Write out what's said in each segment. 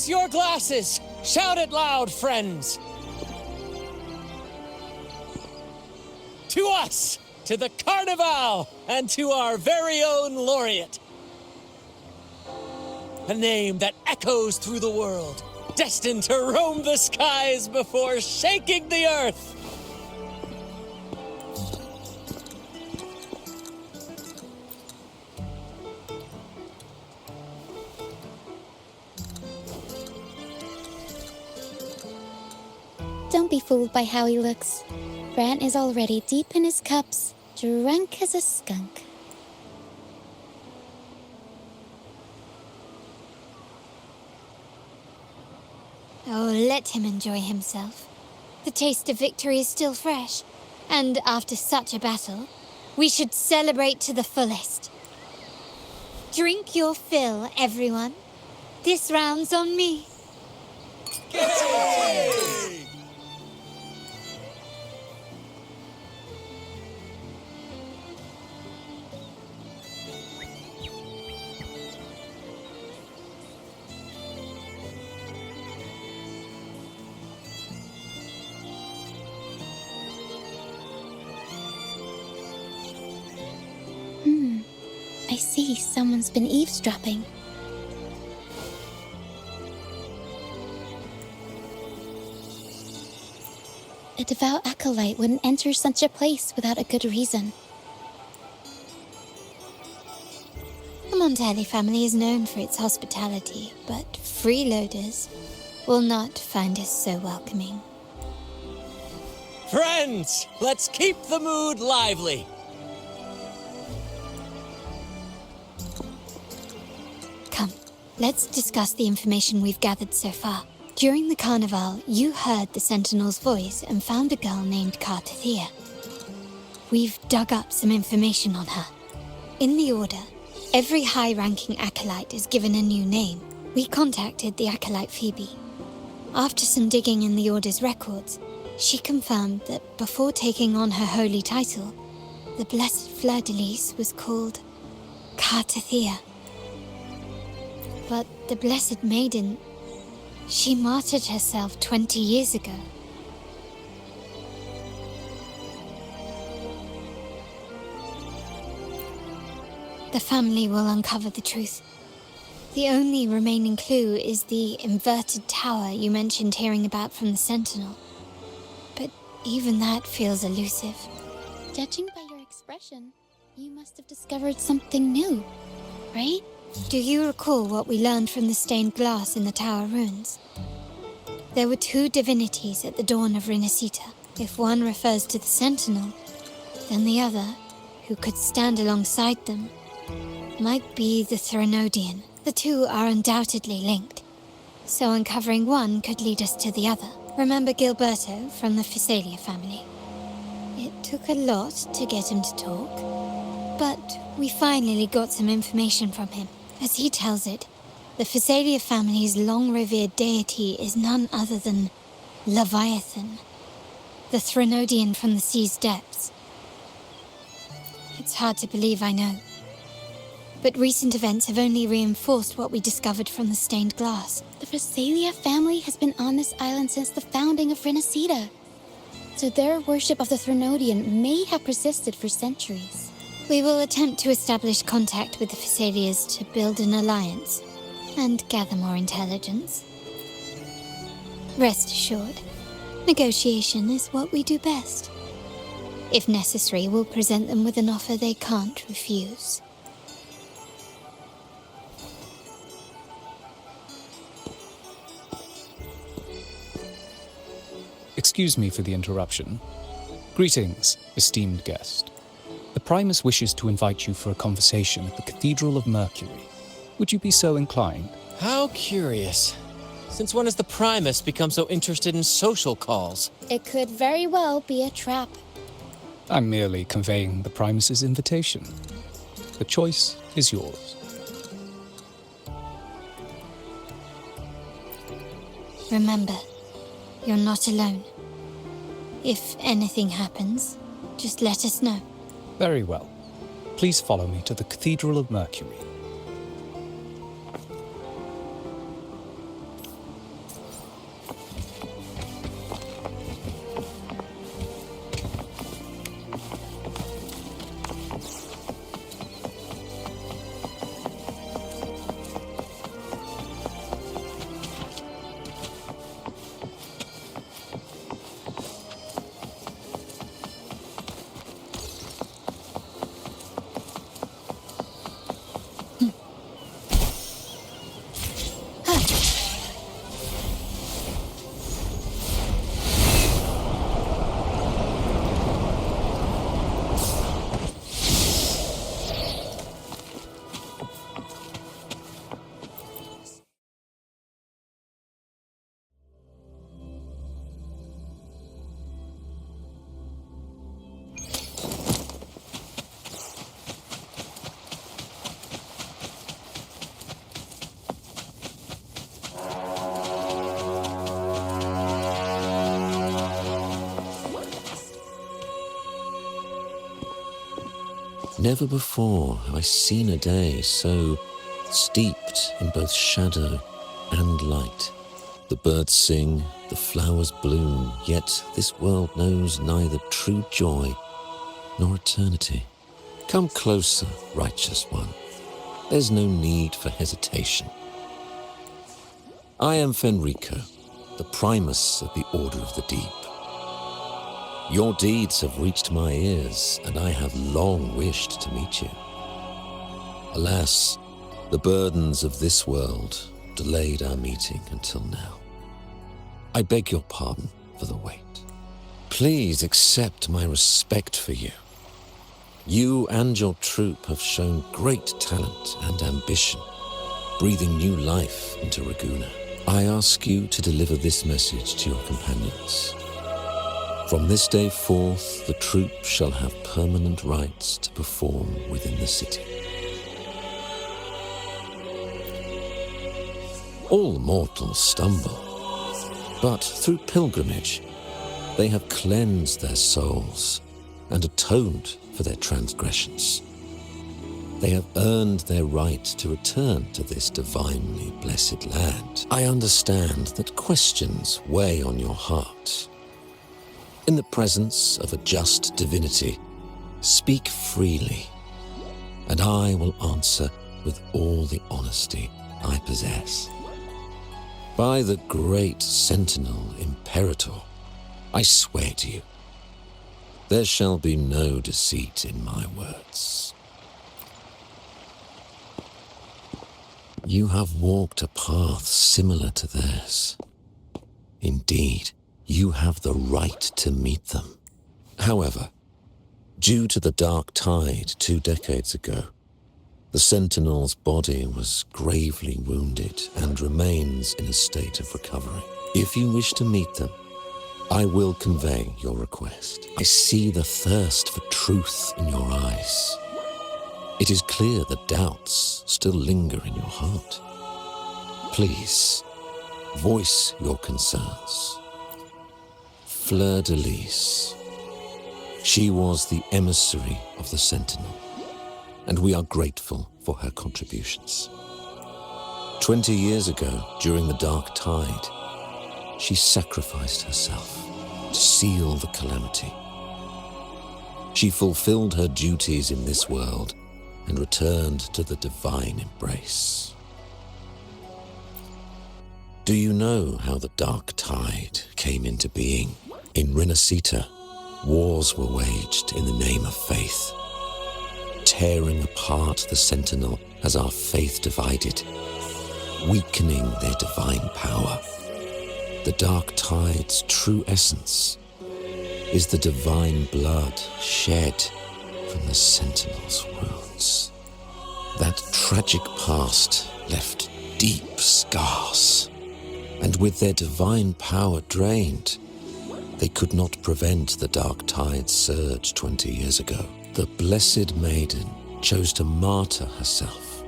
Raise your glasses! Shout it loud, friends! To us! To the Carnival! And to our very own laureate! A name that echoes through the world, destined to roam the skies before shaking the earth! Don't be fooled by how he looks. Brant is already deep in his cups, drunk as a skunk. Oh, let him enjoy himself. The taste of victory is still fresh, and after such a battle, we should celebrate to the fullest. Drink your fill, everyone. This round's on me. I see someone's been eavesdropping. A devout acolyte wouldn't enter such a place without a good reason. The Montelli family is known for its hospitality, but freeloaders will not find us so welcoming. Friends, let's keep the mood lively! Come, let's discuss the information we've gathered so far. During the carnival, you heard the Sentinel's voice and found a girl named Cartathea. We've dug up some information on her. In the Order, every high-ranking acolyte is given a new name. We contacted the acolyte Phoebe. After some digging in the Order's records, she confirmed that before taking on her holy title, the Blessed Fleur-de-Lis was called Cartathea. But the Blessed Maiden, she martyred herself 20 years ago. The family will uncover the truth. The only remaining clue is the inverted tower you mentioned hearing about from the Sentinel. But even that feels elusive. Judging by your expression, you must have discovered something new, right? Do you recall what we learned from the stained glass in the tower ruins? There were two divinities at the dawn of Renacita. If one refers to the Sentinel, then the other, who could stand alongside them, might be the Threnodian. The two are undoubtedly linked, so uncovering one could lead us to the other. Remember Gilberto from the Physalia family? It took a lot to get him to talk, but we finally got some information from him. As he tells it, the Physalia family's long-revered deity is none other than Leviathan, the Threnodian from the sea's depths. It's hard to believe, I know. But recent events have only reinforced what we discovered from the stained glass. The Physalia family has been on this island since the founding of Renacita, so their worship of the Threnodian may have persisted for centuries. We will attempt to establish contact with the Physalias to build an alliance and gather more intelligence. Rest assured, negotiation is what we do best. If necessary, we'll present them with an offer they can't refuse. Excuse me for the interruption. Greetings, esteemed guest. The Primus wishes to invite you for a conversation at the Cathedral of Mercury. Would you be so inclined? How curious. Since when has the Primus become so interested in social calls? It could very well be a trap. I'm merely conveying the Primus's invitation. The choice is yours. Remember, you're not alone. If anything happens, just let us know. Very well. Please follow me to the Cathedral of Mercury. Never before have I seen a day so steeped in both shadow and light. The birds sing, the flowers bloom, yet this world knows neither true joy nor eternity. Come closer, righteous one. There's no need for hesitation. I am Fenrico, the Primus of the Order of the Deep. Your deeds have reached my ears, and I have long wished to meet you. Alas, the burdens of this world delayed our meeting until now. I beg your pardon for the wait. Please accept my respect for you. You and your troop have shown great talent and ambition, breathing new life into Raguna. I ask you to deliver this message to your companions. From this day forth, the troop shall have permanent rights to perform within the city. All mortals stumble, but through pilgrimage, they have cleansed their souls and atoned for their transgressions. They have earned their right to return to this divinely blessed land. I understand that questions weigh on your heart. In the presence of a just divinity, speak freely, and I will answer with all the honesty I possess. By the great Sentinel Imperator, I swear to you, there shall be no deceit in my words. You have walked a path similar to theirs. Indeed, you have the right to meet them. However, due to the dark tide 2 decades ago, the Sentinel's body was gravely wounded and remains in a state of recovery. If you wish to meet them, I will convey your request. I see the thirst for truth in your eyes. It is clear that doubts still linger in your heart. Please, voice your concerns. Fleur de Lis. She was the emissary of the Sentinel, and we are grateful for her contributions. 20 years ago, during the Dark Tide, she sacrificed herself to seal the calamity. She fulfilled her duties in this world and returned to the divine embrace. Do you know how the Dark Tide came into being? In Renacita, wars were waged in the name of faith, tearing apart the Sentinel as our faith divided, weakening their divine power. The Dark Tide's true essence is the divine blood shed from the Sentinel's wounds. That tragic past left deep scars, and with their divine power drained, they could not prevent the Dark Tide's surge 20 years ago. The Blessed Maiden chose to martyr herself.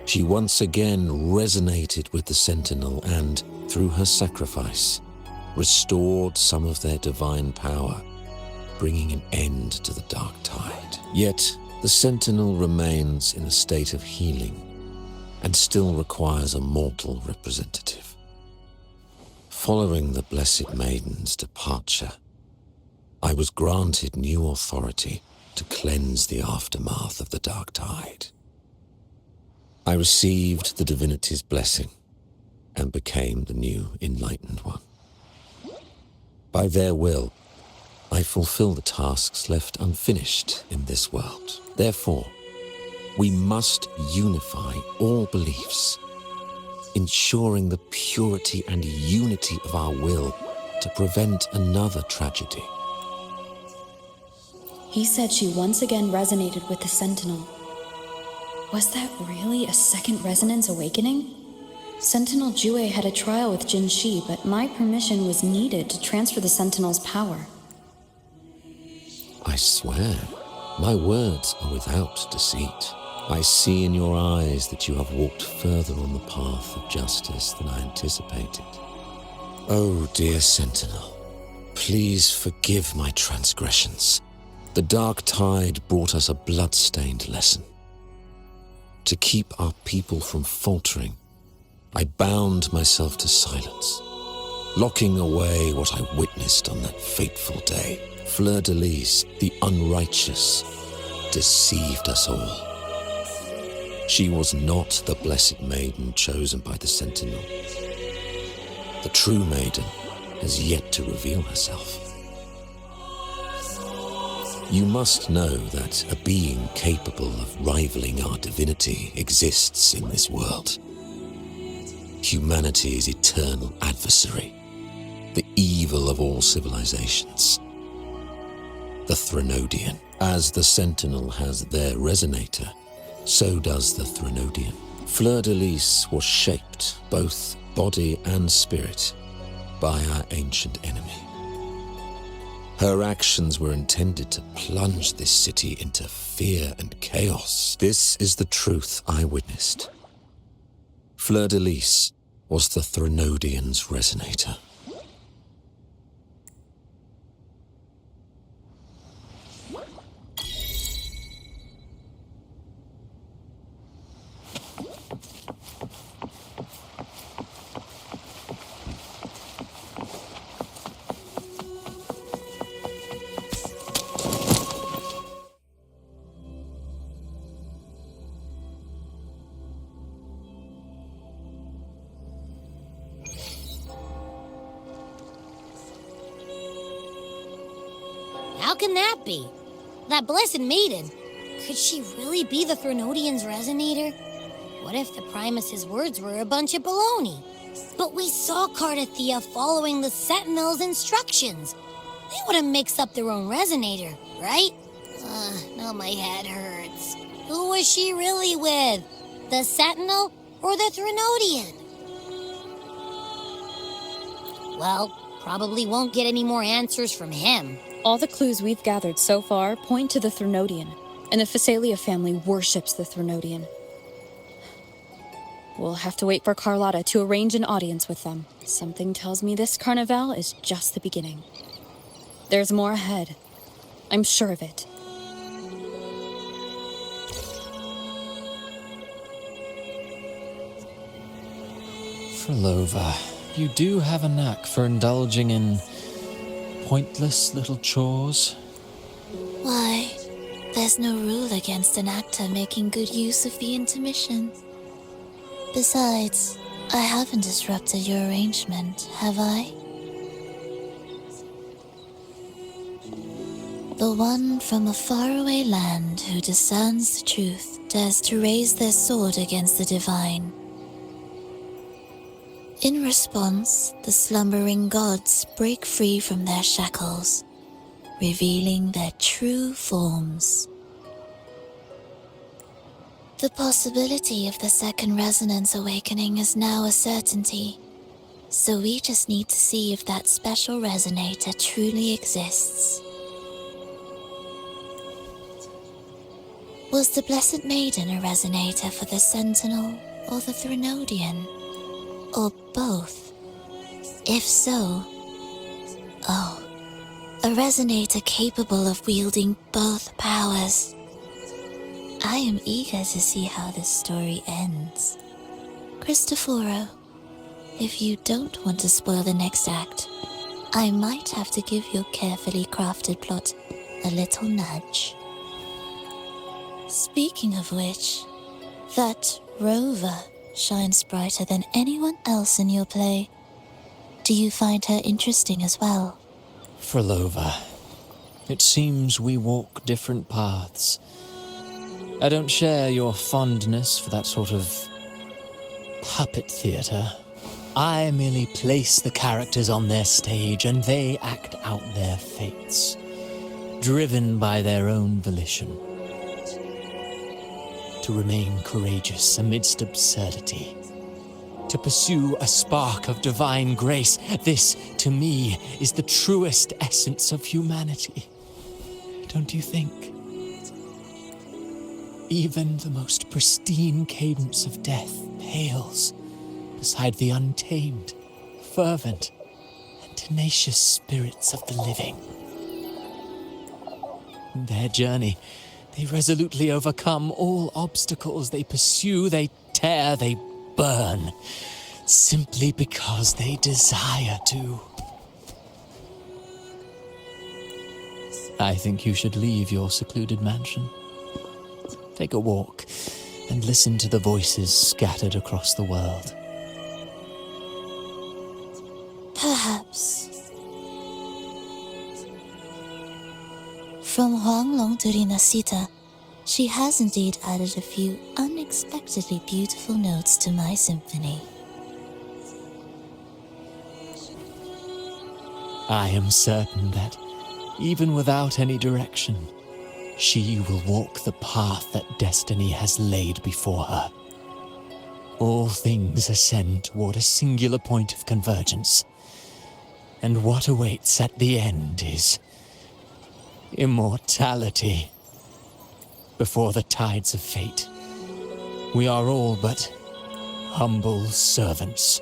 She once again resonated with the Sentinel and, through her sacrifice, restored some of their divine power, bringing an end to the Dark Tide. Yet, the Sentinel remains in a state of healing and still requires a mortal representative. Following the Blessed Maiden's departure, I was granted new authority to cleanse the aftermath of the Dark Tide. I received the divinity's blessing and became the new Enlightened One. By their will, I fulfill the tasks left unfinished in this world. Therefore, we must unify all beliefs, ensuring the purity and unity of our will to prevent another tragedy. He said she once again resonated with the Sentinel. Was that really a second resonance awakening? Sentinel Jue had a trial with Jin Shi, but my permission was needed to transfer the Sentinel's power. I swear, my words are without deceit. I see in your eyes that you have walked further on the path of justice than I anticipated. Oh, dear Sentinel, please forgive my transgressions The dark tide brought us a blood-stained lesson. To keep our people from faltering, I bound myself to silence, locking away what I witnessed on that fateful day. Fleur-de-Lis, the unrighteous, deceived us all. She was not the blessed maiden chosen by the Sentinel. The true maiden has yet to reveal herself. You must know that a being capable of rivaling our divinity exists in this world. Humanity's eternal adversary, the evil of all civilizations. The Threnodian. As the Sentinel has their resonator, so does the Threnodian. Fleur-de-Lis was shaped, both body and spirit, by our ancient enemy. Her actions were intended to plunge this city into fear and chaos. This is the truth I witnessed. Fleur-de-Lis was the Threnodian's resonator. How can that be? That blessed maiden, could she really be the Threnodian's resonator? What if the Primus's words were a bunch of baloney? But we saw Cardathia following the Sentinel's instructions. They wouldn't mix up their own resonator, right? Now my head hurts. Who was she really with? The Sentinel or the Threnodian? Well, probably won't get any more answers from him. All the clues we've gathered so far point to the Threnodian, and the Phasalia family worships the Threnodian. We'll have to wait for Carlotta to arrange an audience with them. Something tells me this carnival is just the beginning. There's more ahead. I'm sure of it. Frolova, you do have a knack for indulging in pointless little chores. Why, there's no rule against an actor making good use of the intermission. Besides, I haven't disrupted your arrangement, have I? The one from a faraway land who discerns the truth dares to raise their sword against the divine. In response, the slumbering gods break free from their shackles, revealing their true forms. The possibility of the second resonance awakening is now a certainty, so we just need to see if that special resonator truly exists. Was the Blessed Maiden a resonator for the Sentinel or the Threnodian? Or both? If so, a resonator capable of wielding both powers. I am eager to see how this story ends. Cristoforo, if you don't want to spoil the next act, I might have to give your carefully crafted plot a little nudge. Speaking of which, that rover shines brighter than anyone else in your play. Do you find her interesting as well? Frolova, it seems we walk different paths. I don't share your fondness for that sort of puppet theater. I merely place the characters on their stage and they act out their fates, driven by their own volition. To remain courageous amidst absurdity. To pursue a spark of divine grace. This, to me, is the truest essence of humanity. Don't you think? Even the most pristine cadence of death pales beside the untamed, fervent, and tenacious spirits of the living. In their journey, they resolutely overcome all obstacles. They pursue, they tear, they burn, simply because they desire to. I think you should leave your secluded mansion. Take a walk and listen to the voices scattered across the world. Perhaps. From Huanglong to Rinasita, she has indeed added a few unexpectedly beautiful notes to my symphony. I am certain that, even without any direction, she will walk the path that destiny has laid before her. All things ascend toward a singular point of convergence, and what awaits at the end is immortality. Before the tides of fate, we are all but humble servants.